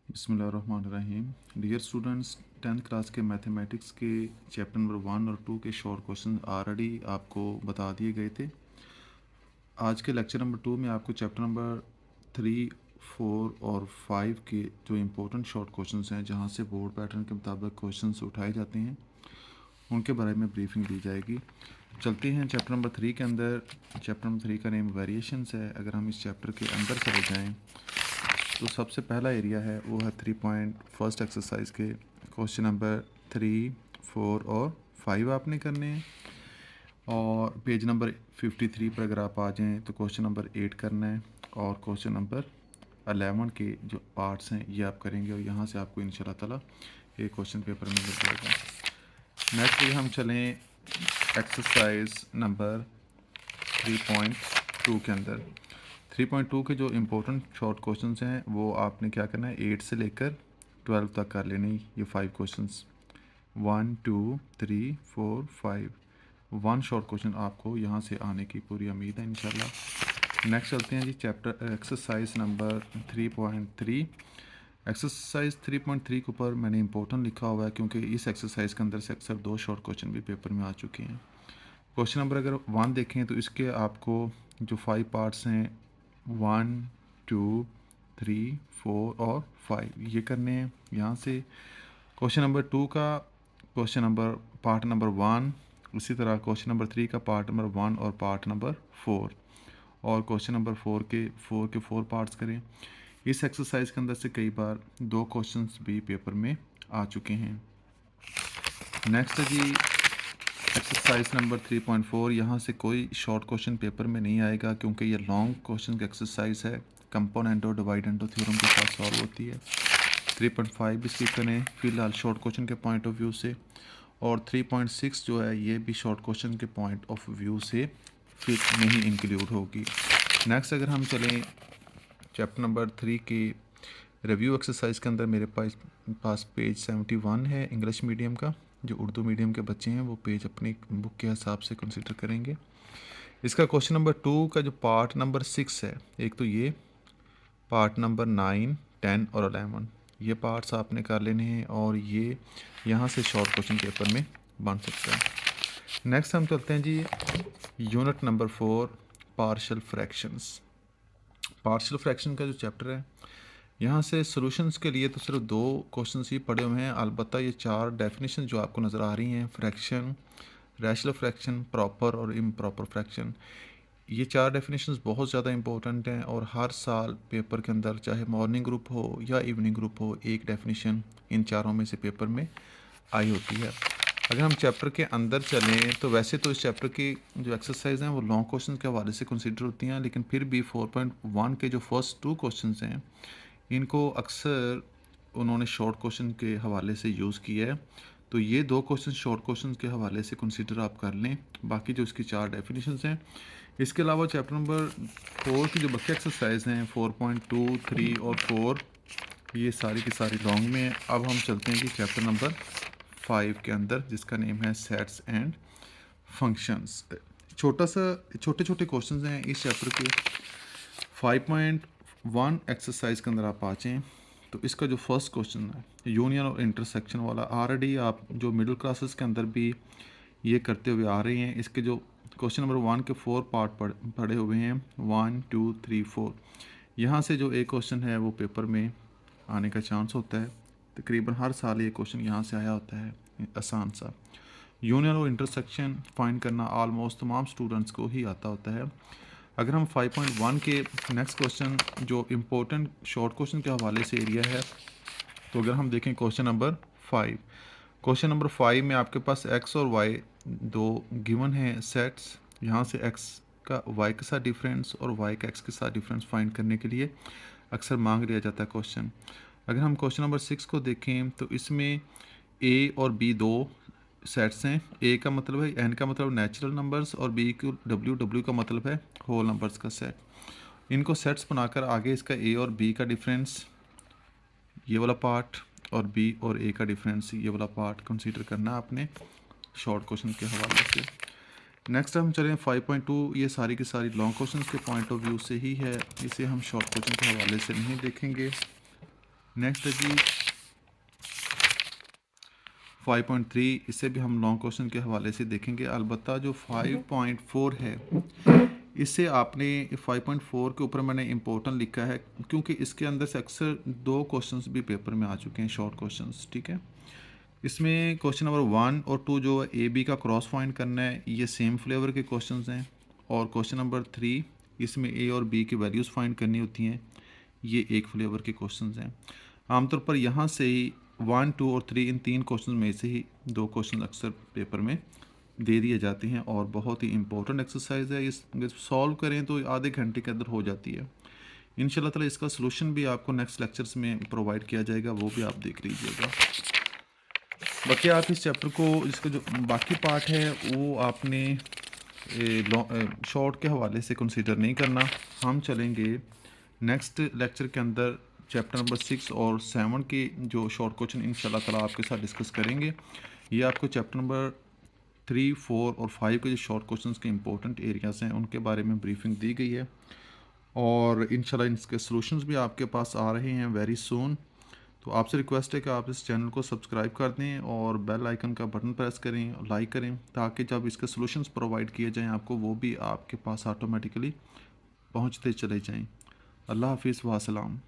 बिस्मिल्लाहिर्रहमानिर्रहीम। Dear students, 10th class के mathematics के चैप्टर नंबर 1 और 2 के शॉर्ट क्वेश्चन ऑलरेडी आपको बता दिए गए थे। आज के लेक्चर नंबर 2 में आपको चैप्टर नंबर 3, 4 और 5 के जो इम्पोर्टेंट शॉर्ट क्वेश्चंस हैं, जहां से बोर्ड पैटर्न के मुताबिक क्वेश्चंस उठाए जाते हैं, उनके बारे में ब्रीफिंग दी जाएगी। चलते हैं चैप्टर नंबर 3 के अंदर। चैप्टर नंबर 3 का नेम वेरिएशंस है। अगर हम इस चैप्टर के अंदर चले जाएँ तो सबसे पहला एरिया है वो है 3 पॉइंट फर्स्ट एक्सरसाइज के क्वेश्चन नंबर 3, 4 और 5 आपने करने हैं। और पेज नंबर 53 पर अगर आप आ जाएं तो क्वेश्चन नंबर 8 करना है और क्वेश्चन नंबर 11 के जो पार्ट्स हैं ये आप करेंगे और यहाँ से आपको इंशाल्लाह ताला एक क्वेश्चन पेपर में मिल जाएगा। नेक्स्ट हम चलें एक्सरसाइज नंबर 3.2 के अंदर। 3.2 के जो इम्पोर्टेंट शॉर्ट क्वेश्चंस हैं वो आपने क्या करना है, 8 से लेकर 12 तक कर लेने। ये 5 क्वेश्चंस 1, 2, 3, 4, 5 1 शॉर्ट क्वेश्चन आपको यहाँ से आने की पूरी उम्मीद है इंशाल्लाह। नेक्स्ट चलते हैं जी चैप्टर एक्सरसाइज नंबर 3.3। एक्सरसाइज 3.3 के ऊपर मैंने इम्पोर्टेंट लिखा हुआ है क्योंकि इस एक्सरसाइज के अंदर से अक्सर 2 शॉर्ट क्वेश्चन भी पेपर में आ चुके हैं। क्वेश्चन नंबर अगर 1 देखें तो इसके आपको जो 5 पार्ट्स हैं 1, 2, 3, 4 और 5 ये करने हैं यहाँ से। क्वेश्चन नंबर 2 का क्वेश्चन नंबर पार्ट नंबर 1, उसी तरह क्वेश्चन नंबर 3 का पार्ट नंबर 1 और पार्ट नंबर 4, और क्वेश्चन नंबर 4 के 4 पार्ट्स करें। इस एक्सरसाइज के अंदर से कई बार 2 क्वेश्चंस भी पेपर में आ चुके हैं। नेक्स्ट जी एक्सरसाइज नंबर 3.4। यहाँ से कोई शॉर्ट क्वेश्चन पेपर में नहीं आएगा क्योंकि ये लॉन्ग क्वेश्चन की एक्सरसाइज है। कंपोनेंट और डिवाइडेंट और थ्योरम के साथ सॉल्व होती है। 3.5 भी स्किप करें फ़िलहाल शॉर्ट क्वेश्चन के पॉइंट ऑफ व्यू से, और 3.6 जो है ये भी शॉर्ट क्वेश्चन के पॉइंट ऑफ व्यू से फिर नहीं इंक्लूड होगी। नेक्स्ट अगर हम चलें चैप्टर नंबर 3 की रिव्यू एक्सरसाइज के अंदर, मेरे पास पेज 71 है इंग्लिश मीडियम का। जो उर्दू मीडियम के बच्चे हैं वो पेज अपनी बुक के हिसाब से कंसिडर करेंगे। इसका क्वेश्चन नंबर 2 का जो पार्ट नंबर 6 है, एक तो ये पार्ट नंबर 9, 10 और 11 ये पार्ट्स आपने कर लेने हैं और ये यहाँ से शॉर्ट क्वेश्चन पेपर में बन सकता है। नेक्स्ट हम चलते हैं जी unit number 4 partial fractions. Partial fraction का जो चैप्टर है, यहाँ से सॉल्यूशंस के लिए तो सिर्फ 2 क्वेश्चंस ही पड़े हुए हैं। अलबत्ता ये 4 डेफिनेशन जो आपको नज़र आ रही हैं, फ्रैक्शन, रैशनल फ्रैक्शन, प्रॉपर और इम्प्रॉपर फ्रैक्शन, ये 4 डेफिनेशंस बहुत ज़्यादा इंपॉर्टेंट हैं और हर साल पेपर के अंदर चाहे मॉर्निंग ग्रुप हो या इवनिंग ग्रुप हो, एक डेफिनेशन इन चारों में से पेपर में आई होती है। अगर हम चैप्टर के अंदर चलें तो वैसे तो इस चैप्टर की जो एक्सरसाइज हैं वो लॉन्ग क्वेश्चन के हवाले से कंसिडर होती हैं, लेकिन फिर भी 4.1 के जो फर्स्ट 2 क्वेश्चन हैं इनको अक्सर उन्होंने शॉर्ट क्वेश्चन के हवाले से यूज़ किया है। तो ये 2 क्वेश्चन शॉर्ट क्वेश्चन के हवाले से कंसीडर आप कर लें। बाकी जो इसकी 4 डेफिनेशंस हैं, इसके अलावा चैप्टर नंबर 4 की जो बाकी एक्सरसाइज हैं 4.2, 3 और 4 ये सारी की सारी लॉन्ग में। अब हम चलते हैं कि चैप्टर नंबर 5 के अंदर, जिसका नेम है सेट्स एंड फंक्शंस। छोटे छोटे क्वेश्चंस हैं इस चैप्टर के। 5.1 एक्सरसाइज के अंदर आप आ जाएँ तो इसका जो फर्स्ट क्वेश्चन है यूनियन और इंटरसेक्शन वाला, ऑलरेडी आप जो मिडिल क्लासेस के अंदर भी ये करते हुए आ रहे हैं। इसके जो क्वेश्चन नंबर 1 के 4 पार्ट पढ़े हुए हैं 1, 2, 3, 4। यहाँ से जो एक क्वेश्चन है वो पेपर में आने का चांस होता है। तकरीबन हर साल ये क्वेश्चन यहाँ से आया होता है, आसान सा। यूनियन और इंटरसेक्शन फाइंड करना ऑलमोस्ट तमाम स्टूडेंट्स को ही आता होता है। अगर हम 5.1 के नेक्स्ट क्वेश्चन जो इम्पोर्टेंट शॉर्ट क्वेश्चन के हवाले से एरिया है, तो अगर हम देखें क्वेश्चन नंबर 5, क्वेश्चन नंबर 5 में आपके पास x और y 2 गिवन हैं सेट्स। यहाँ से x का y के साथ डिफरेंस और y का x के साथ डिफरेंस फाइंड करने के लिए अक्सर मांग लिया जाता है क्वेश्चन। अगर हम क्वेश्चन नंबर 6 को देखें तो इसमें a और b 2 सेट्स हैं। a का मतलब है n का मतलब नेचुरल नंबर्स और b को w का मतलब है होल नंबर्स का सेट। इनको सेट्स बनाकर आगे इसका a और b का डिफरेंस ये वाला पार्ट और b और a का डिफरेंस ये वाला पार्ट कंसीडर करना आपने शॉर्ट क्वेश्चन के हवाले से। नेक्स्ट हम चलें 5.2। ये सारी की सारी लॉन्ग क्वेश्चन के पॉइंट ऑफ व्यू से ही है, इसे हम शॉर्ट क्वेश्चन के हवाले से नहीं देखेंगे। नेक्स्ट है जी 5.3, इससे भी हम लॉन्ग क्वेश्चन के हवाले से देखेंगे। अलबत्ता जो 5.4 है इससे आपने 5.4 के ऊपर मैंने इम्पोर्टेंट लिखा है क्योंकि इसके अंदर से अक्सर 2 क्वेश्चंस भी पेपर में आ चुके हैं, शॉर्ट क्वेश्चंस, ठीक है। इसमें क्वेश्चन नंबर 1 और 2 जो ए बी का क्रॉस फाइंड करना है, ये सेम फ्लेवर के क्वेश्चंस हैं। और क्वेश्चन नंबर 3 इसमें ए और बी की वैल्यूज़ फाइंड करनी होती हैं, ये एक फ्लेवर के क्वेश्चंस हैं। आमतौर पर यहाँ से ही 1, 2 और 3 इन 3 क्वेश्चन में से ही 2 क्वेश्चन अक्सर पेपर में दे दिए जाते हैं और बहुत ही इंपॉर्टेंट एक्सरसाइज है। इस सॉल्व करें तो आधे घंटे के अंदर हो जाती है इंशाल्लाह ताला। इसका सलूशन भी आपको नेक्स्ट लेक्चर्स में प्रोवाइड किया जाएगा, वो भी आप देख लीजिएगा। बाकी आप इस चैप्टर को, इसका जो बाकी पार्ट है वो आपने शॉर्ट के हवाले से कंसीडर नहीं करना। हम चलेंगे नेक्स्ट लेक्चर के अंदर चैप्टर नंबर 6 और 7 के जो शॉर्ट क्वेश्चन इंशाल्लाह ताला आपके साथ डिस्कस करेंगे। ये आपको चैप्टर नंबर 3, 4 और 5 के जो शॉर्ट क्वेश्चंस के इंपॉर्टेंट एरियाज़ हैं उनके बारे में ब्रीफिंग दी गई है और इंशाल्लाह इसके सॉल्यूशंस भी आपके पास आ रहे हैं वेरी सून। तो आपसे रिक्वेस्ट है कि आप इस चैनल को सब्सक्राइब कर दें और बेल आइकन का बटन प्रेस करें, लाइक करें, ताकि जब इसके सॉल्यूशंस प्रोवाइड किए जाएं आपको, वो भी आपके पास ऑटोमेटिकली पहुंचते चले जाएं। अल्लाह हाफिज़ व सलाम।